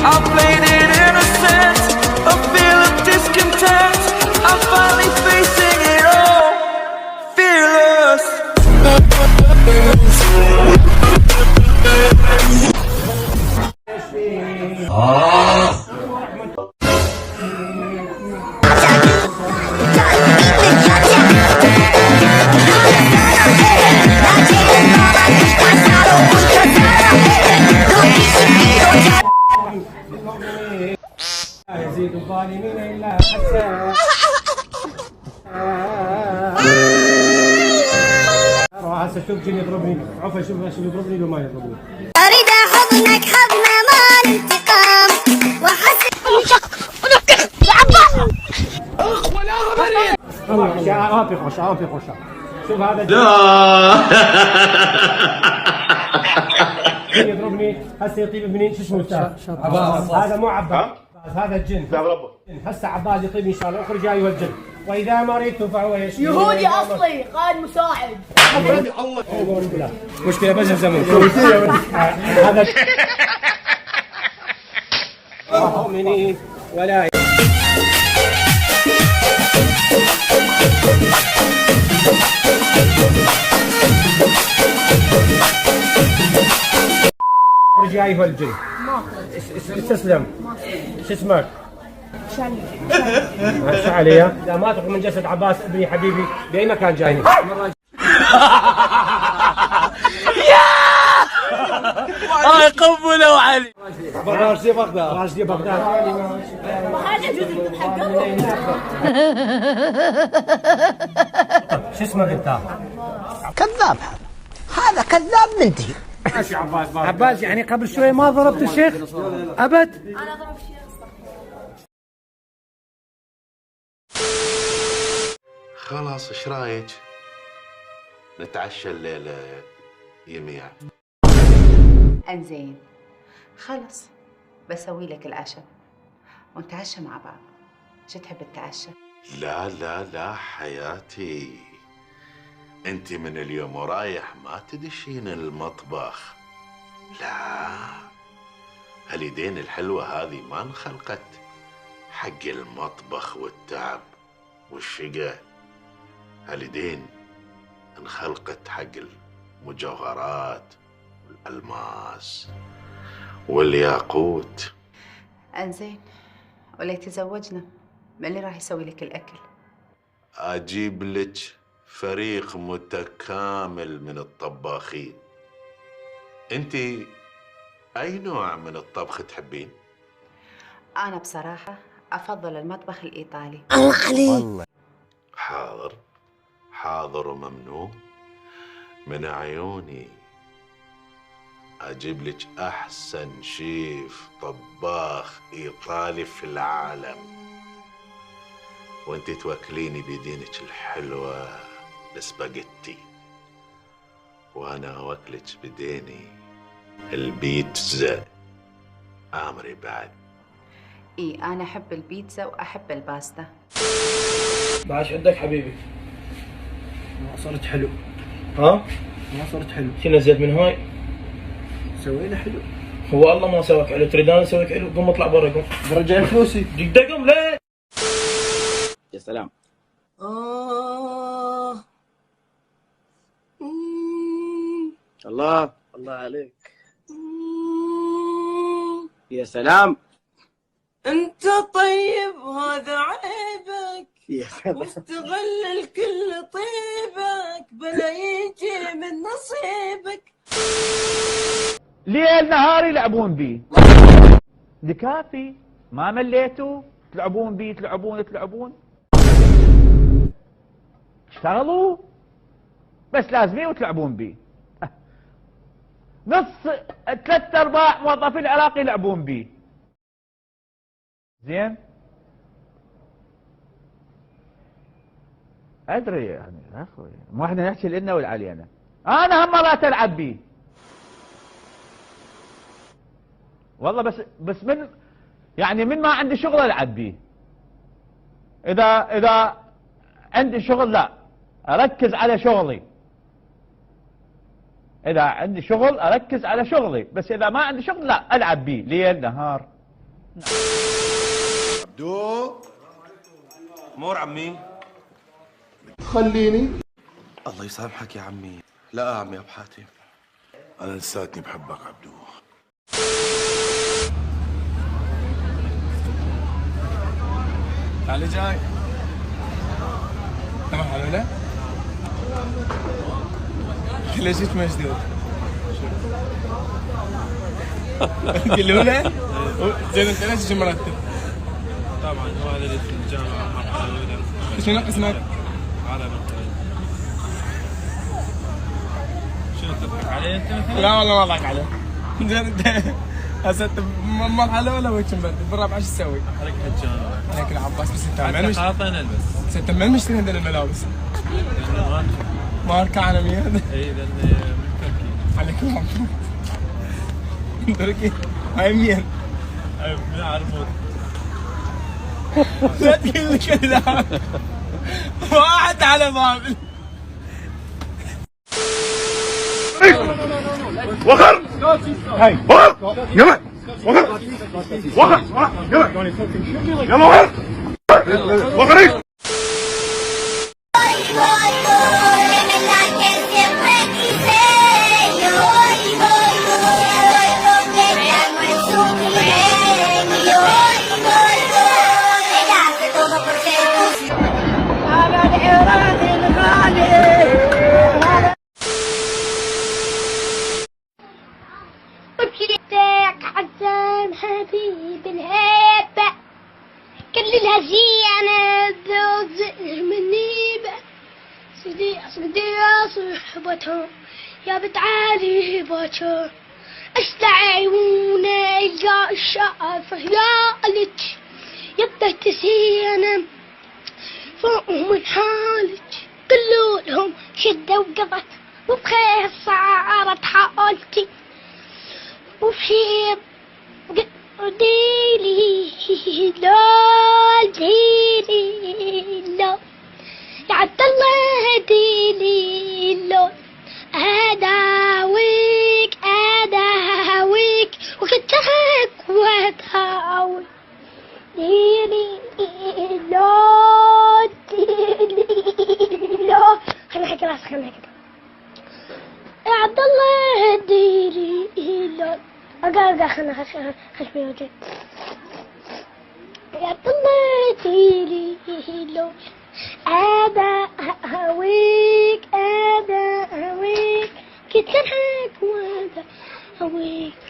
I played it innocent, a feel of discontent. I'm finally facing it all, fearless. يزيد الظالمين إلا حسان. هسه شوف جيني يضربني، عفوا شوف يضربني لو ما يضربني. أريد حضنك حضن ما الانتقام وحسن عافي خوشة شوف هذا يضربني هسه يطيب منين شو اسمه استاذ؟ هذا مو عباس هذا الجن هسه عباس يطيب ان شاء الله اخرج ايها الجن واذا مرضت فهو يشفي يهودي اصلي قائد مساعد الله مشكله بس الزمن هذا مؤمنين ولا اخرج ايها الجن استسلم شو اسمك؟ شعلي لا ما تخرج من جسد عباس ابني حبيبي باي مكان جايني هاي قنبلة وعلي راشدي بغداد هذا جزء تتحققوا. شو اسمك انت؟ كذاب هذا كذاب منتهي. ماشي عباس يعني قبل شوي ما ضربت الشيخ ابد؟ انا ضرب الشيخ خلاص ايش رايك؟ نتعشى الليلة يميع. انزين خلص بسوي لك العشاء ونتعشى مع بعض. شو تحب التعشى؟ لا لا لا حياتي، انت من اليوم ورايح ما تدشين المطبخ. لا، هاليدين الحلوة هذه ما انخلقت حق المطبخ والتعب والشقة. هاليدين انخلقت حق المجوهرات والألماس والياقوت. انزين ولا تزوجنا من اللي راح يسوي لك الاكل؟ اجيب لك فريق متكامل من الطباخين. انت اي نوع من الطبخ تحبين؟ انا بصراحه افضل المطبخ الايطالي. الله عليك. حاضر حاضر وممنوع من عيوني. اجيب لك احسن شيف طباخ ايطالي في العالم، وانت توكليني بيدينك الحلوه السباجيتي، وانا اوكلك بديني البيتزا. امري بعد. اي انا احب البيتزا واحب الباستا. بعد شو عندك حبيبي؟ ما صرت حلو. ها؟ ما صرت حلو. شو نزلت من هاي؟ سوينا حلو. هو الله ما سواك حلو، تريد انا اسويك حلو؟ قوم اطلع برا قوم. برجع فلوسي. دقم ليه؟ يا سلام. الله الله عليك. يا سلام. انت طيب هذا عيبك، يا سلام. واستغل الكل طيبك بلا يجي من نصيبك. ليل نهار يلعبون بي، دكافي ما مليتوا تلعبون بي تلعبون اشتغلوا بس لازمين وتلعبون بي. نص 3/4 موظفين العراق يلعبون بي. زين ادري يعني يا اخوي مو احنا نحكي لنا والعلينا. انا هم مرات العب بي والله، بس من يعني من ما عندي شغل العب بيه. اذا عندي شغل لا اركز على شغلي، اذا عندي شغل اركز على شغلي، بس اذا ما عندي شغل لا العب بيه ليل نهار. عبدو مور عمي. خليني. الله يسامحك يا عمي. لا يا عمي ابو حاتم، انا لساتني بحبك عبدو. تعالي جاي. تمام حلوله؟ ليش جيت مشدود؟ قلوله؟ زين انت ليش تجي مرتب؟ طبعا هو هذا اللي في الجامعه مرحله اولى. شنو اسمك؟ على بنتين. شنو تضحك علي انت مثلا؟ لا والله ما اضحك عليك. زين انت هسه انت مرحله ولا وجه مبدل؟ بالرابعه شو تسوي؟ عليك الجامعه. عليك العباس بس انت حتى خاطين البس. بس انت من مشتري عندنا الملابس؟ لانه ماركه عالميه؟ اي لان من تركيا. عليك العباس. من تركيا؟ هاي منين؟ من عرفوت. لا تقول لي كذا. واحد على بابل. وخر هاي وخر يلا وخر وخر يلا يلا وخر وخر حسن حبيب الهيبة كل الهزيانة ذو زئر منيبة سيدي صحبتها يا بتعالي باكر اشتع عيونه القى الشافة يا لك يبدأ تسينا فوق من حالك قلوا لهم شدة وقضت وبخير صارت حالتي وفي ديلي لول ديلي لول يا عبد الله ديلي لول أداويك وكتلك وأداويك ديلي لول خلنا نحكي راسك خلنا نحكي يا عبد الله ديلي لول أرجع خلنا خش بيوجي يا عبد الله ديلي لول أنا هويك كتلك وأنا هويك